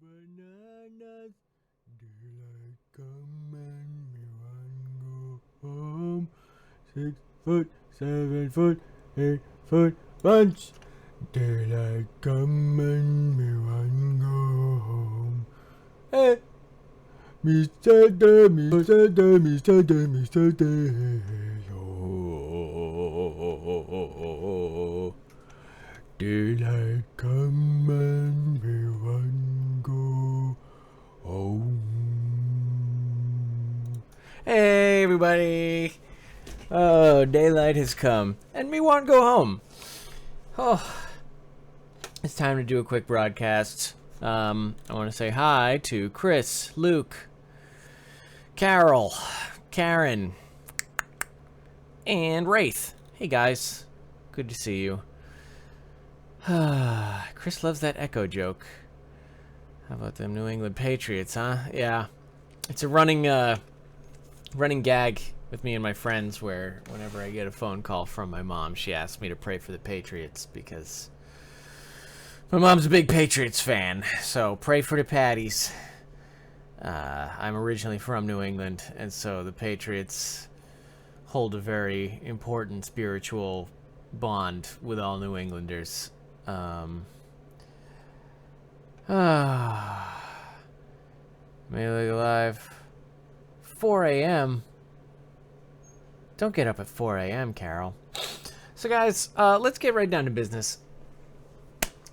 Bananas, daylight come and me one go home. 6 foot, 7 foot, 8 foot lunch. Daylight come and me one go home. Hey, Mr. Day, Mr. Day, Mr. Day, Mr. Day. Oh, daylight come and me one go home. Hey, everybody. Oh, daylight has come, and me want to go home. Oh, it's time to do a quick broadcast. I want to say hi to Chris, Luke, Carol, Karen, and Wraith. Hey, guys. Good to see you. Chris loves that echo joke. How about them New England Patriots, huh? Yeah. It's a running gag with me and my friends where whenever I get a phone call from my mom, she asks me to pray for the Patriots because my mom's a big Patriots fan. So pray for the Patties. I'm originally from New England, and so the Patriots hold a very important spiritual bond with all New Englanders. May Look Alive. 4 a.m. Don't get up at 4 a.m., Carol. So, guys, let's get right down to business.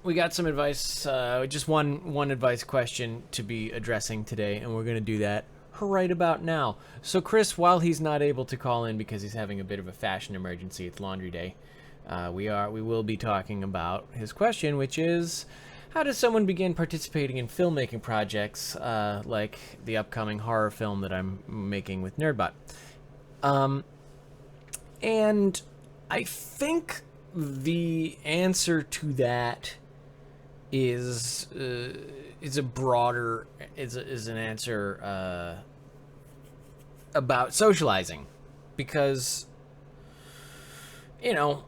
We got some advice, just one advice question to be addressing today, and we're going to do that right about now. So, Chris, while he's not able to call in because he's having a bit of a fashion emergency, it's laundry day, we will be talking about his question, which is, how does someone begin participating in filmmaking projects like the upcoming horror film that I'm making with Nerdbot? And I think the answer to that is a broader is an answer about socializing, because you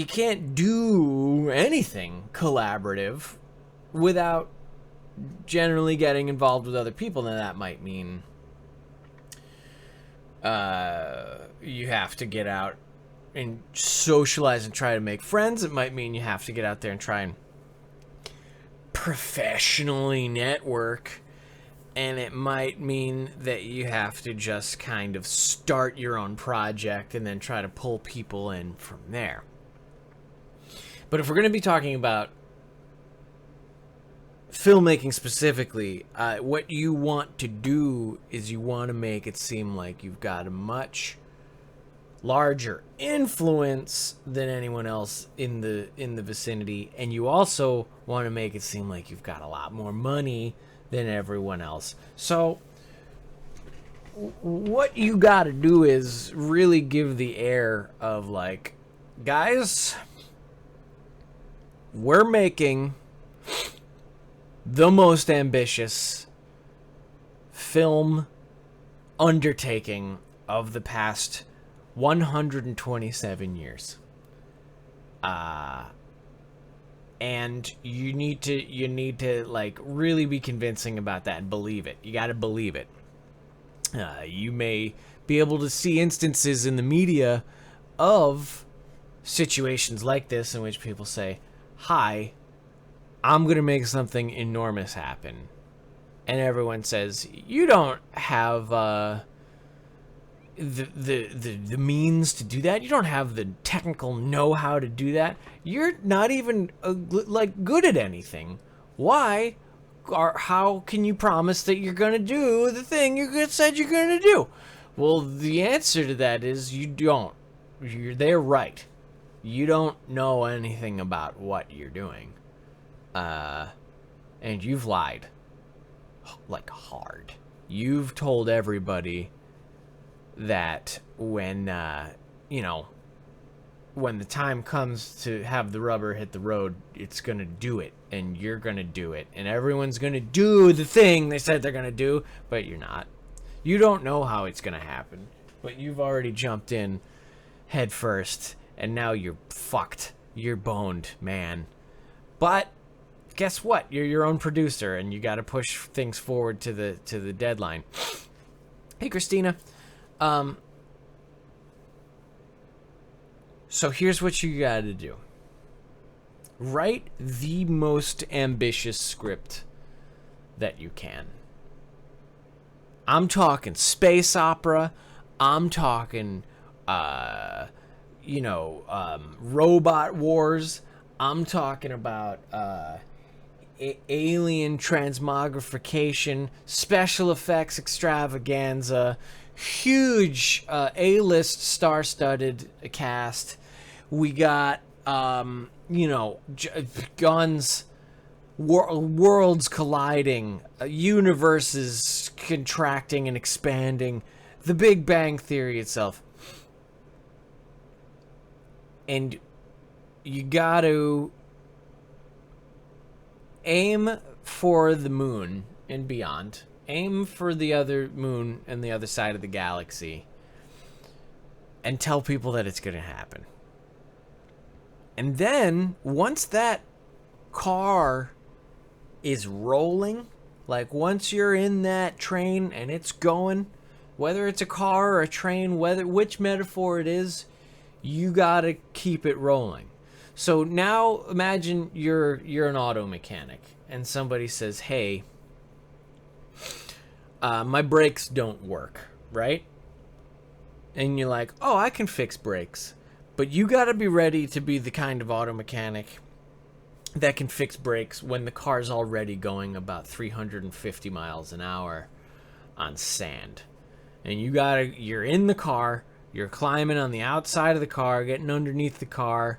can't do anything collaborative without generally getting involved with other people. Now that might mean you have to get out and socialize and try to make friends. It might mean you have to get out there and try and professionally network. And it might mean that you have to just kind of start your own project and then try to pull people in from there. But if we're going to be talking about filmmaking specifically, what you want to do is you want to make it seem like you've got a much larger influence than anyone else in the vicinity, and you also want to make it seem like you've got a lot more money than everyone else. So what you got to do is really give the air of like, guys, we're making the most ambitious film undertaking of the past 127 years. And you need to like really be convincing about that and believe it. You got to believe it. You may be able to see instances in the media of situations like this in which people say, hi, I'm going to make something enormous happen. And everyone says, you don't have the means to do that. You don't have the technical know-how to do that. You're not even good at anything. Why or how can you promise that you're going to do the thing you said you're going to do? Well, the answer to that is you don't. They're right. You don't know anything about what you're doing. And you've lied. Like, hard. You've told everybody that when the time comes to have the rubber hit the road, it's gonna do it, and you're gonna do it, and everyone's gonna do the thing they said they're gonna do, but you're not. You don't know how it's gonna happen, but you've already jumped in head first, and now you're fucked. You're boned, man. But guess what? You're your own producer, and you got to push things forward to the deadline. Hey, Christina. So here's what you got to do. Write the most ambitious script that you can. I'm talking space opera. I'm talking, robot wars. I'm talking about alien transmogrification, special effects extravaganza, huge A-list star-studded cast. We got, guns, worlds colliding, universes contracting and expanding, the Big Bang Theory itself. And you got to aim for the moon and beyond. Aim for the other moon and the other side of the galaxy. And tell people that it's going to happen. And then, once that car is rolling, like once you're in that train and it's going, whether it's a car or a train, which metaphor it is, you gotta keep it rolling. So now imagine you're an auto mechanic and somebody says, hey, my brakes don't work, right? And you're like, oh, I can fix brakes. But you gotta be ready to be the kind of auto mechanic that can fix brakes when the car's already going about 350 miles an hour on sand. And you're in the car, you're climbing on the outside of the car, getting underneath the car,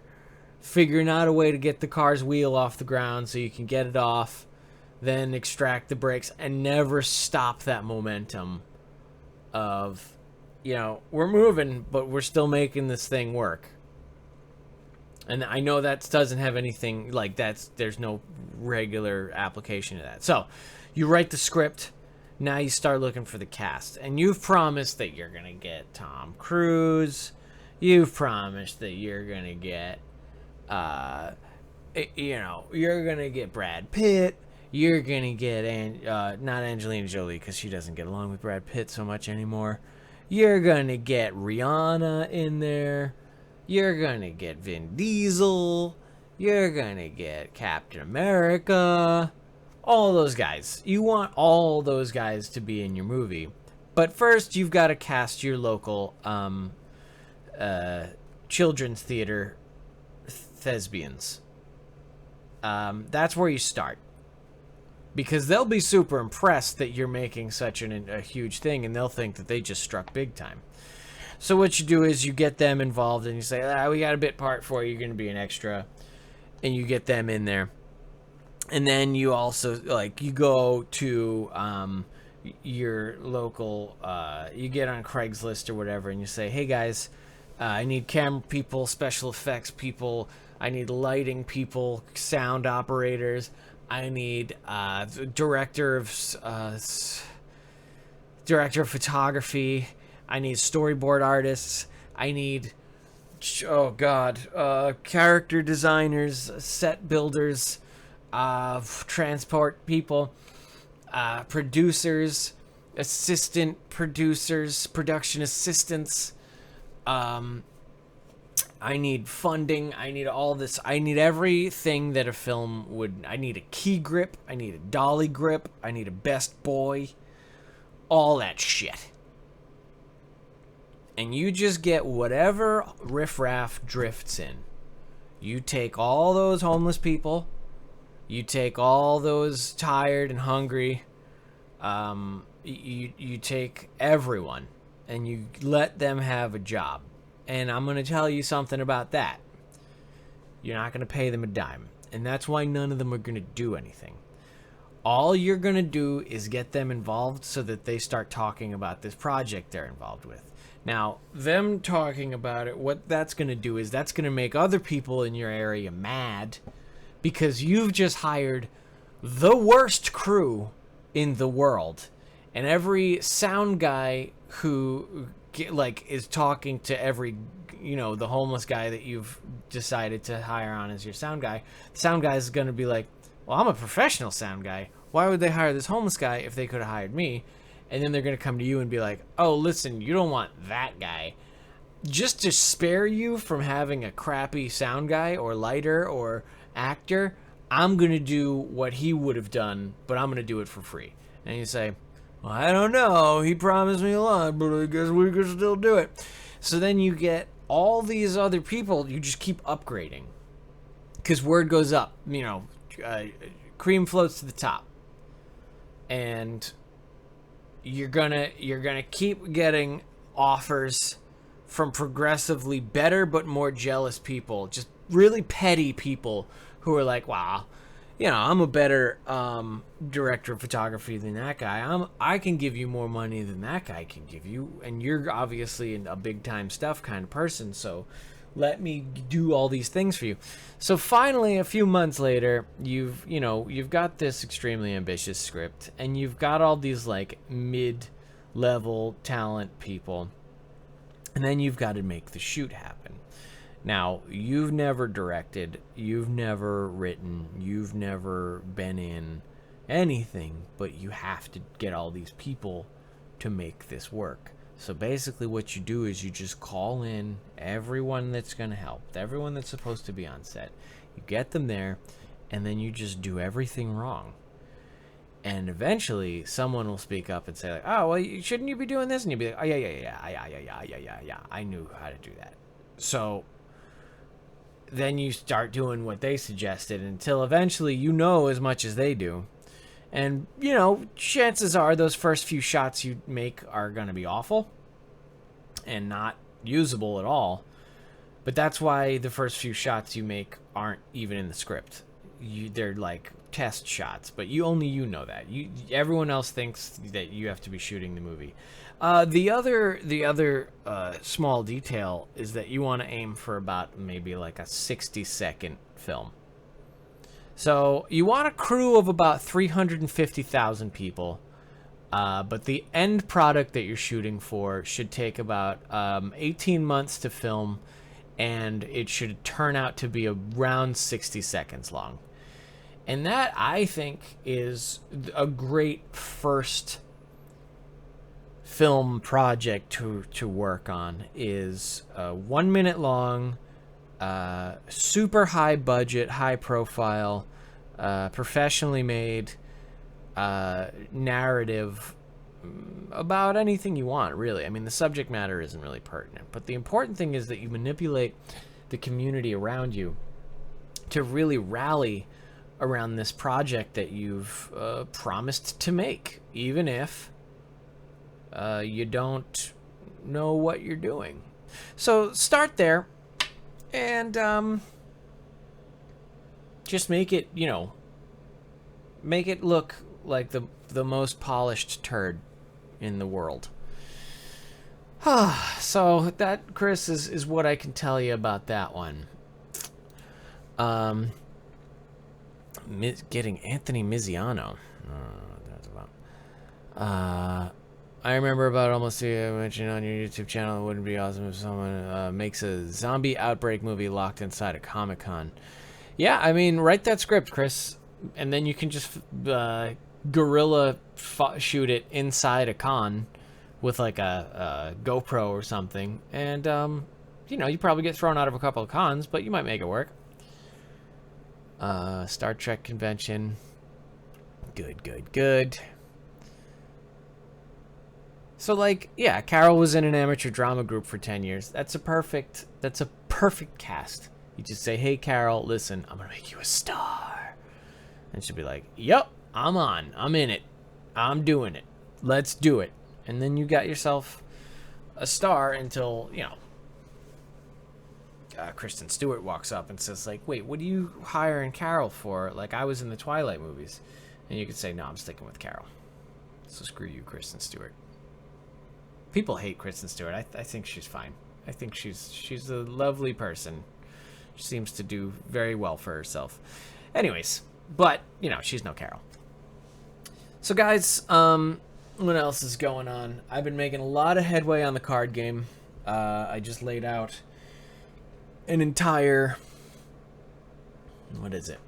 figuring out a way to get the car's wheel off the ground so you can get it off, then extract the brakes and never stop that momentum of, we're moving, but we're still making this thing work. And I know that doesn't have anything like there's no regular application to that. So you write the script. Now you start looking for the cast. And you've promised that you're going to get Tom Cruise. You've promised that you're going to get, you're going to get Brad Pitt. You're going to get, not Angelina Jolie because she doesn't get along with Brad Pitt so much anymore. You're going to get Rihanna in there. You're going to get Vin Diesel. You're going to get Captain America. All those guys. You want all those guys to be in your movie. But first, you've got to cast your local children's theater thespians. That's where you start. Because they'll be super impressed that you're making such a huge thing, and they'll think that they just struck big time. So what you do is you get them involved, and you say, we got a bit part for you. You're going to be an extra. And you get them in there. And then you also, you go to your local, you get on Craigslist or whatever, and you say, hey, guys, I need camera people, special effects people. I need lighting people, sound operators. I need director of photography. I need storyboard artists. I need, character designers, set builders, transport people, producers, assistant producers, production assistants. I need funding. I need all this. I need everything that a film would. I need a key grip. I need a dolly grip. I need a best boy. All that shit. And you just get whatever riffraff drifts in. You take all those homeless people. You take all those tired and hungry. You take everyone. And you let them have a job. And I'm going to tell you something about that. You're not going to pay them a dime. And that's why none of them are going to do anything. All you're going to do is get them involved so that they start talking about this project they're involved with. Now, them talking about it, what that's going to do is that's going to make other people in your area mad because you've just hired the worst crew in the world. And every sound guy who is talking to every, the homeless guy that you've decided to hire on as your sound guy, the sound guy is going to be like, well, I'm a professional sound guy. Why would they hire this homeless guy if they could have hired me? And then they're going to come to you and be like, oh, listen, you don't want that guy. Just to spare you from having a crappy sound guy or lighter or actor, I'm going to do what he would have done, but I'm going to do it for free. And you say, well, I don't know. He promised me a lot, but I guess we could still do it. So then you get all these other people, you just keep upgrading. Because word goes up, cream floats to the top. And you're gonna keep getting offers from progressively better but more jealous people, just really petty people who are like, wow, I'm a better director of photography than that guy. I can give you more money than that guy can give you, and you're obviously a big time stuff kind of person, so let me do all these things for you. So finally, a few months later, you've got this extremely ambitious script, and you've got all these like mid-level talent people, and then you've got to make the shoot happen. Now, you've never directed, you've never written, you've never been in anything, but you have to get all these people to make this work. So basically what you do is you just call in everyone that's going to help, everyone that's supposed to be on set. You get them there, and then you just do everything wrong. And eventually someone will speak up and say, like, oh, well, shouldn't you be doing this? And you'll be like, oh, yeah, I knew how to do that. So then you start doing what they suggested until eventually you know as much as they do. And, chances are those first few shots you make are going to be awful and not usable at all. But that's why the first few shots you make aren't even in the script. They're like test shots, but only you know that. Everyone else thinks that you have to be shooting the movie. The other small detail is that you want to aim for about maybe like a 60-second film. So you want a crew of about 350,000 people, but the end product that you're shooting for should take about 18 months to film, and it should turn out to be around 60 seconds long. And that, I think, is a great first film project to work on. Is 1 minute long, super high budget, high profile, professionally made narrative about anything you want, really. I mean, the subject matter isn't really pertinent, but the important thing is that you manipulate the community around you to really rally around this project that you've promised to make, even if you don't know what you're doing. So start there, and just make it, make it look like the most polished turd in the world. So that, Chris, is what I can tell you about that one. Getting Anthony Miziano. That's about. I remember about almost you mentioned on your YouTube channel. It wouldn't be awesome if someone makes a zombie outbreak movie locked inside a Comic-Con. Yeah, I mean, write that script, Chris, and then you can just guerrilla shoot it inside a con with like a GoPro or something, and you probably get thrown out of a couple of cons, but you might make it work. Star Trek convention. Good. So, like, yeah, Carol was in an amateur drama group for 10 years. That's a perfect cast. You just say, hey, Carol, listen, I'm gonna make you a star. And she'll be like, yep, I'm on. I'm in it. I'm doing it. Let's do it. And then you got yourself a star until, Kristen Stewart walks up and says, like, wait, what are you hiring Carol for? Like, I was in the Twilight movies. And you could say, no, I'm sticking with Carol. So screw you, Kristen Stewart. People hate Kristen Stewart. I think she's fine. I think she's a lovely person. She seems to do very well for herself. Anyways, but, she's no Carol. So, guys, what else is going on? I've been making a lot of headway on the card game. I just laid out an entire, what is it?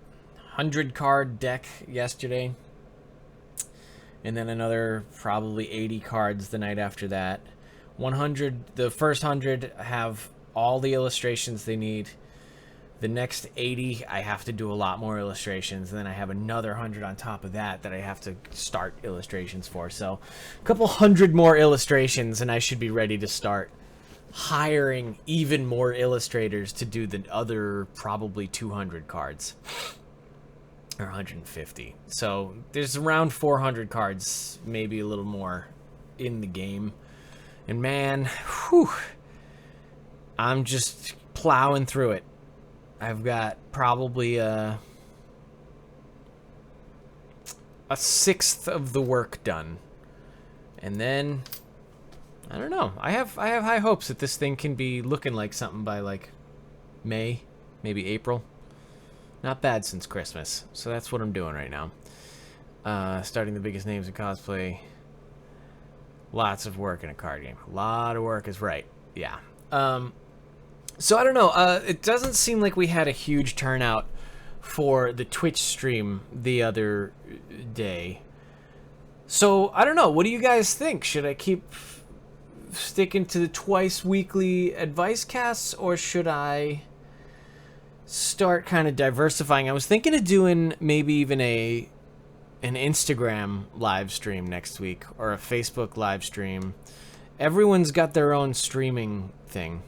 100 card deck yesterday. And then another probably 80 cards the night after that. 100, the first 100 have all the illustrations they need. The next 80, I have to do a lot more illustrations. And then I have another 100 on top of that I have to start illustrations for. So a couple hundred more illustrations and I should be ready to start hiring even more illustrators to do the other probably 200 cards. Or 150. So there's around 400 cards, maybe a little more, in the game. And man, whew, I'm just plowing through it. I've got probably a sixth of the work done. And then, I don't know. I have high hopes that this thing can be looking like something by like May, maybe April. Not bad since Christmas. So that's what I'm doing right now. Starting the biggest names in cosplay. Lots of work in a card game. A lot of work is right. Yeah. So I don't know. It doesn't seem like we had a huge turnout for the Twitch stream the other day. So I don't know. What do you guys think? Should I keep sticking to the twice weekly advice casts, or should I start kind of diversifying? I was thinking of doing maybe even an Instagram live stream next week, or a Facebook live stream. Everyone's got their own streaming thing.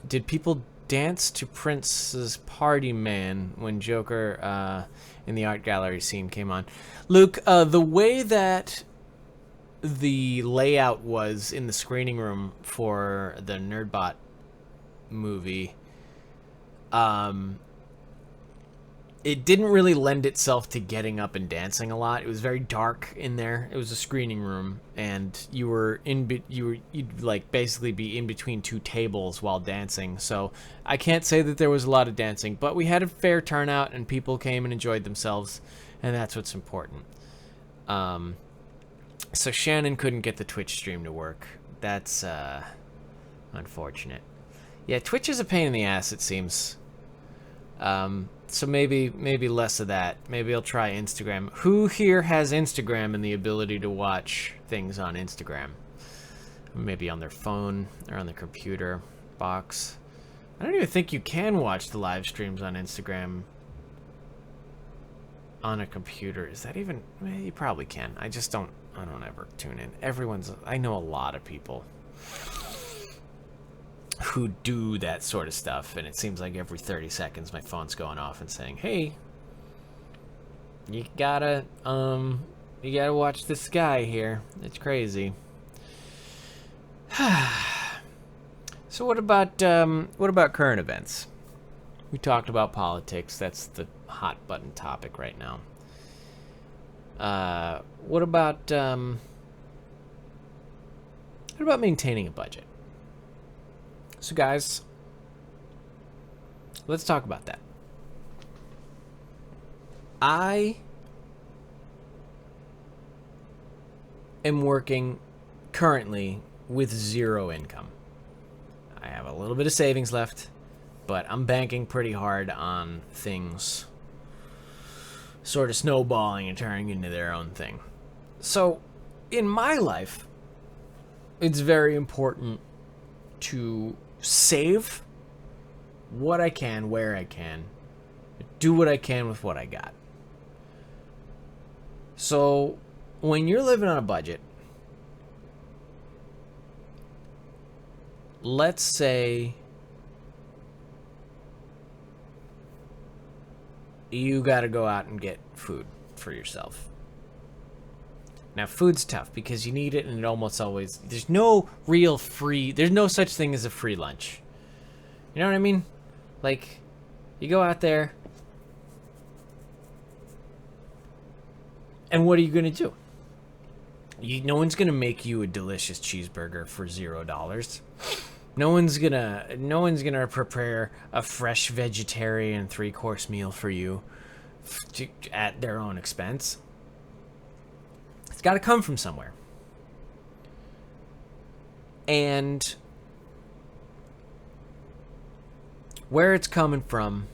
Did people dance to Prince's Party Man when Joker in the art gallery scene came on? Luke, the way that the layout was in the screening room for the Nerdbot movie, it didn't really lend itself to getting up and dancing a lot. It was very dark in there. It was a screening room, and you'd like basically be in between two tables while dancing. So I can't say that there was a lot of dancing, but we had a fair turnout, and people came and enjoyed themselves, and that's what's important. So Shannon couldn't get the Twitch stream to work. That's unfortunate. Yeah, Twitch is a pain in the ass, it seems. So maybe less of that. Maybe I'll try Instagram. Who here has Instagram and the ability to watch things on Instagram? Maybe on their phone or on their computer box. I don't even think you can watch the live streams on Instagram on a computer. Is that even? You probably can. I don't ever tune in. I know a lot of people who do that sort of stuff, and it seems like every 30 seconds my phone's going off and saying, hey, you gotta watch this guy here. It's crazy. So what about current events? We talked about politics. That's the hot button topic right now. What about maintaining a budget? So guys, let's talk about that. I am working currently with zero income. I have a little bit of savings left, but I'm banking pretty hard on things sort of snowballing and turning into their own thing. So in my life, it's very important to save what I can, where I can, do what I can with what I got. So when you're living on a budget, let's say you got to go out and get food for yourself. Now, food's tough because you need it, and it almost always... There's no real free... There's no such thing as a free lunch. You know what I mean? Like, you go out there, and what are you going to do? No one's going to make you a delicious cheeseburger for $0. No one's gonna prepare a fresh vegetarian 3-course meal for you at their own expense. It's got to come from somewhere. And where it's coming from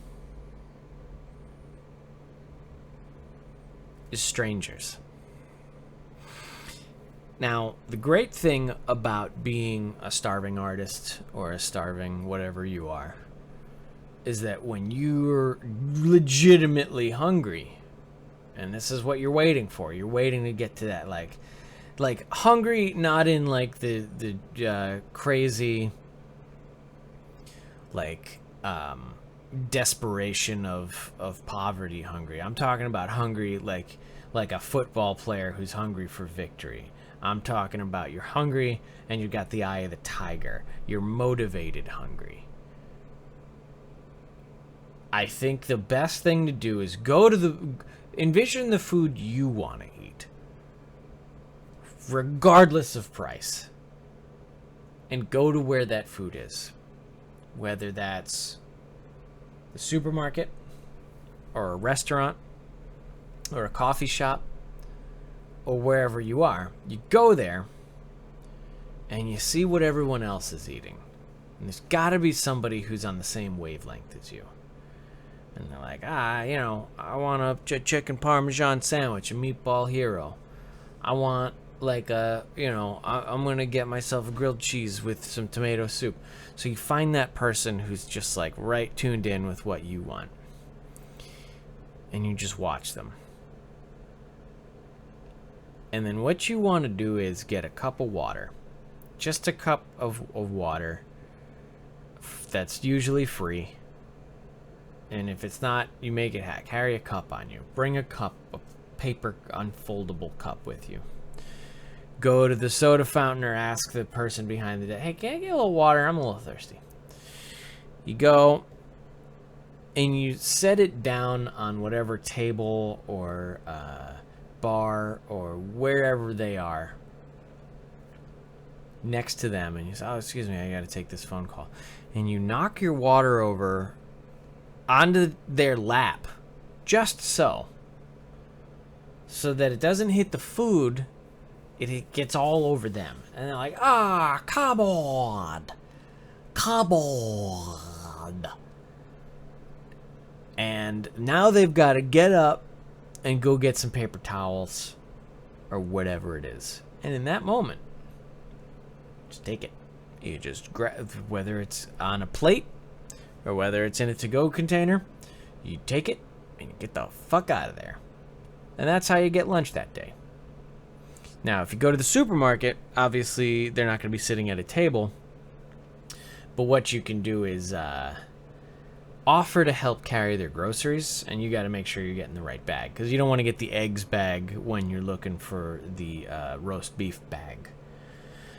is strangers. Now, the great thing about being a starving artist or a starving whatever you are is that when you're legitimately hungry, and this is what you're waiting for, you're waiting to get to that, like hungry, not in like the crazy, like, desperation of poverty hungry. I'm talking about hungry like a football player who's hungry for victory. I'm talking about you're hungry and you got the eye of the tiger. You're motivated hungry. I think the best thing to do is envision the food you want to eat, regardless of price, and go to where that food is. Whether that's the supermarket, or a restaurant, or a coffee shop, or wherever you are. You go there, and you see what everyone else is eating. And there's got to be somebody who's on the same wavelength as you. And they're like, I want a chicken parmesan sandwich, a meatball hero. I want like I'm going to get myself a grilled cheese with some tomato soup. So you find that person who's just like right tuned in with what you want. And you just watch them. And then what you want to do is get a cup of water. Just a cup of water that's usually free. And if it's not, you make it hack. Carry a cup on you. Bring a cup, a paper unfoldable cup with you. Go to the soda fountain or ask the person behind the desk, hey, can I get a little water? I'm a little thirsty. You go and you set it down on whatever table or bar or wherever they are next to them. And you say, oh, excuse me, I got to take this phone call. And you knock your water over onto their lap, just so that it doesn't hit the food, it gets all over them. And they're like, come on. And now they've got to get up and go get some paper towels or whatever it is. And in that moment, just take it. You just grab, whether it's on a plate or whether it's in a to-go container, you take it and you get the fuck out of there. And that's how you get lunch that day. Now, if you go to the supermarket, obviously they're not going to be sitting at a table. But what you can do is offer to help carry their groceries, and you got to make sure you're getting the right bag, because you don't want to get the eggs bag when you're looking for the roast beef bag.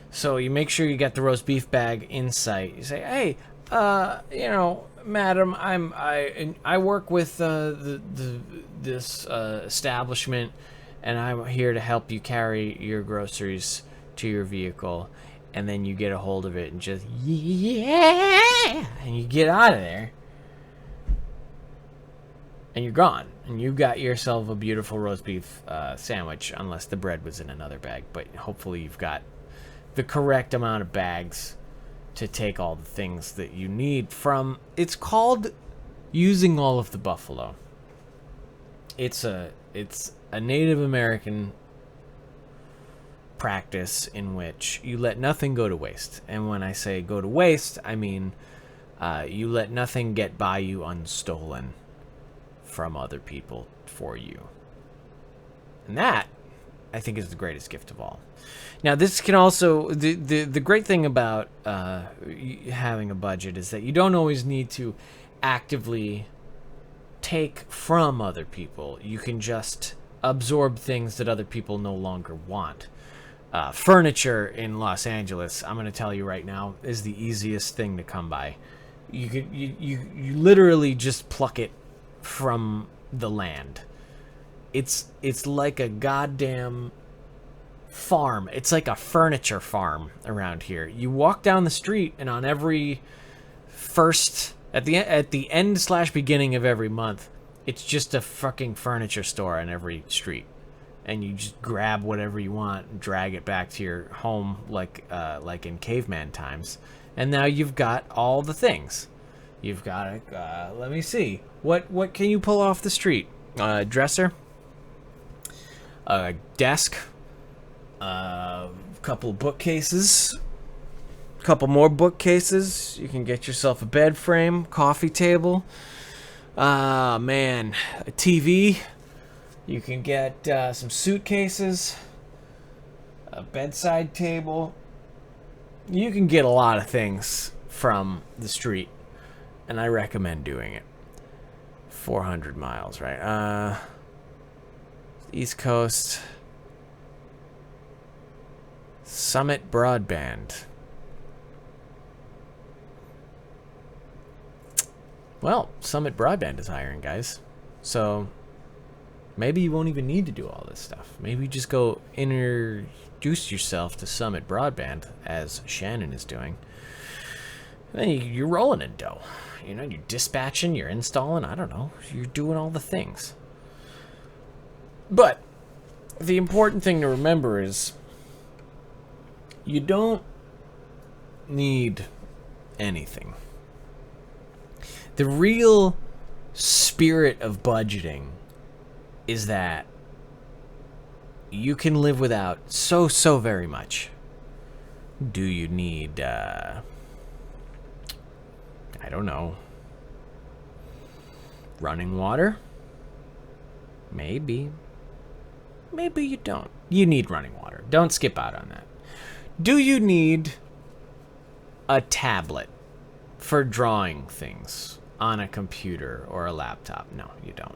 So you make sure you got the roast beef bag in sight. You say, hey, madam, I work with this establishment, and I'm here to help you carry your groceries to your vehicle. And then you get a hold of it and just, yeah, and you get out of there. And you're gone. And you got yourself a beautiful roast beef sandwich, unless the bread was in another bag. But hopefully you've got the correct amount of bags to take all the things that you need from. It's called using all of the buffalo. It's a Native American practice in which you let nothing go to waste. And when I say go to waste, I mean you let nothing get by you unstolen from other people for you. And that, I think, is the greatest gift of all. Now, this can also, the great thing about having a budget is that you don't always need to actively take from other people. You can just absorb things that other people no longer want. Furniture in Los Angeles, I'm going to tell you right now, is the easiest thing to come by. You literally just pluck it from the land. It's like a goddamn farm. It's like a furniture farm around here. You walk down the street, and on every first, at the end / beginning of every month, it's just a fucking furniture store on every street. And you just grab whatever you want and drag it back to your home like in caveman times. And now you've got all the things. You've got let me see. What can you pull off the street? Dresser? a desk, a couple of bookcases, a couple more bookcases. You can get yourself a bed frame, coffee table. Man, a TV. You can get some suitcases, a bedside table. You can get a lot of things from the street, and I recommend doing it. 400 miles, right? East Coast. Summit Broadband. Well, Summit Broadband is hiring, guys. So maybe you won't even need to do all this stuff. Maybe you just go introduce yourself to Summit Broadband, as Shannon is doing. And then you're rolling in dough. You know, you're dispatching, you're installing, I don't know. You're doing all the things. But the important thing to remember is you don't need anything. The real spirit of budgeting is that you can live without so very much. Do you need, I don't know, running water? Maybe. Maybe you don't. You need running water. Don't skip out on that. Do you need a tablet for drawing things on a computer or a laptop? No, you don't.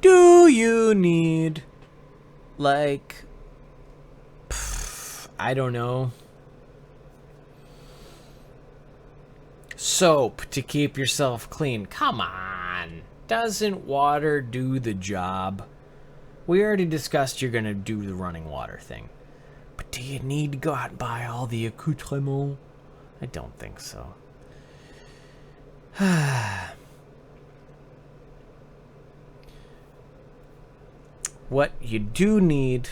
Do you need, like, I don't know, soap to keep yourself clean? Come on. Doesn't water do the job? We already discussed you're going to do the running water thing. But do you need to go out and buy all the accoutrements? I don't think so. What you do need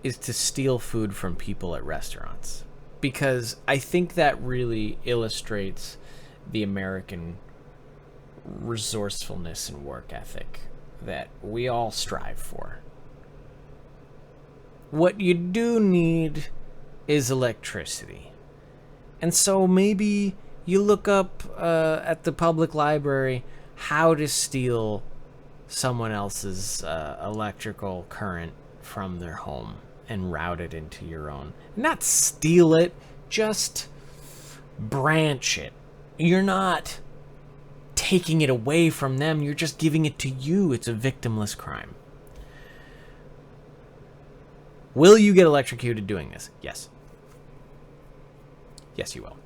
is to steal food from people at restaurants. Because I think that really illustrates the American resourcefulness and work ethic that we all strive for. What you do need is electricity. And so maybe you look up at the public library how to steal someone else's electrical current from their home and route it into your own. Not steal it, just branch it. You're not taking it away from them, you're just giving it to you. It's a victimless crime. Will you get electrocuted doing this? Yes. Yes, you will.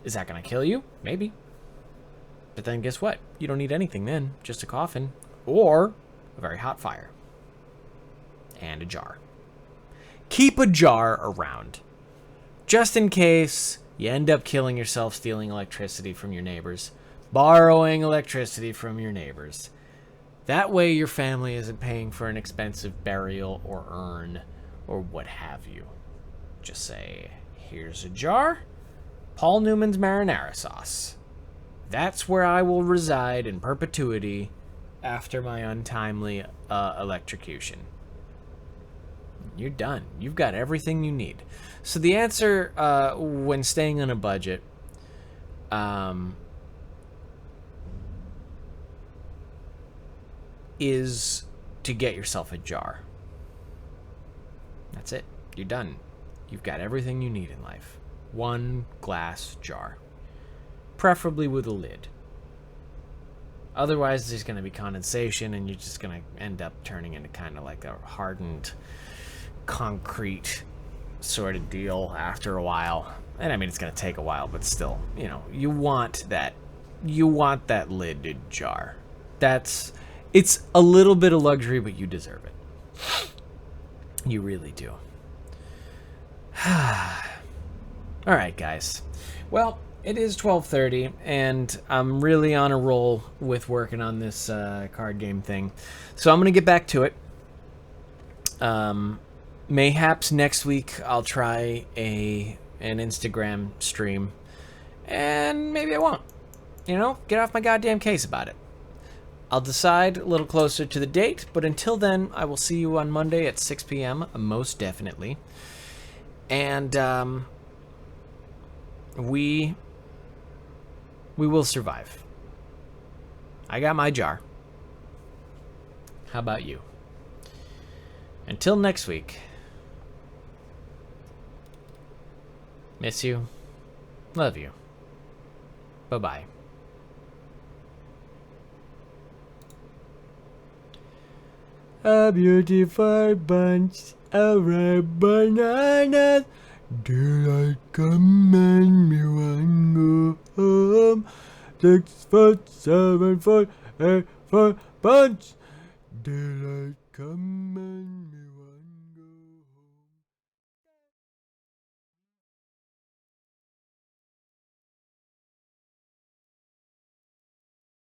Is that going to kill you? Maybe. But then guess what? You don't need anything then. Just a coffin. Or a very hot fire. And a jar. Keep a jar around. Just in case you end up killing yourself stealing electricity from your neighbors. Borrowing electricity from your neighbors. That way your family isn't paying for an expensive burial or urn or what have you. Just say, here's a jar. Paul Newman's marinara sauce. That's where I will reside in perpetuity after my untimely electrocution. You're done. You've got everything you need. So the answer when staying on a budget is to get yourself a jar. That's it. You're done. You've got everything you need in life. One glass jar. Preferably with a lid. Otherwise, there's going to be condensation, and you're just going to end up turning into kind of like a hardened concrete sort of deal after a while. And I mean, it's going to take a while, but still, you know, you want that lidded jar. It's a little bit of luxury, but you deserve it. You really do. All right, guys. Well, it is 12:30, and I'm really on a roll with working on this card game thing. So I'm going to get back to it. Mayhaps next week I'll try an Instagram stream, and maybe I won't. You know, get off my goddamn case about it. I'll decide a little closer to the date, but until then, I will see you on Monday at 6 p.m., most definitely. And we will survive. I got my jar. How about you? Until next week. Miss you. Love you. Bye-bye. A beautiful bunch of red bananas. Daylight come and me want go home. 6 foot, 7 foot, 8 foot bunch. Daylight come and me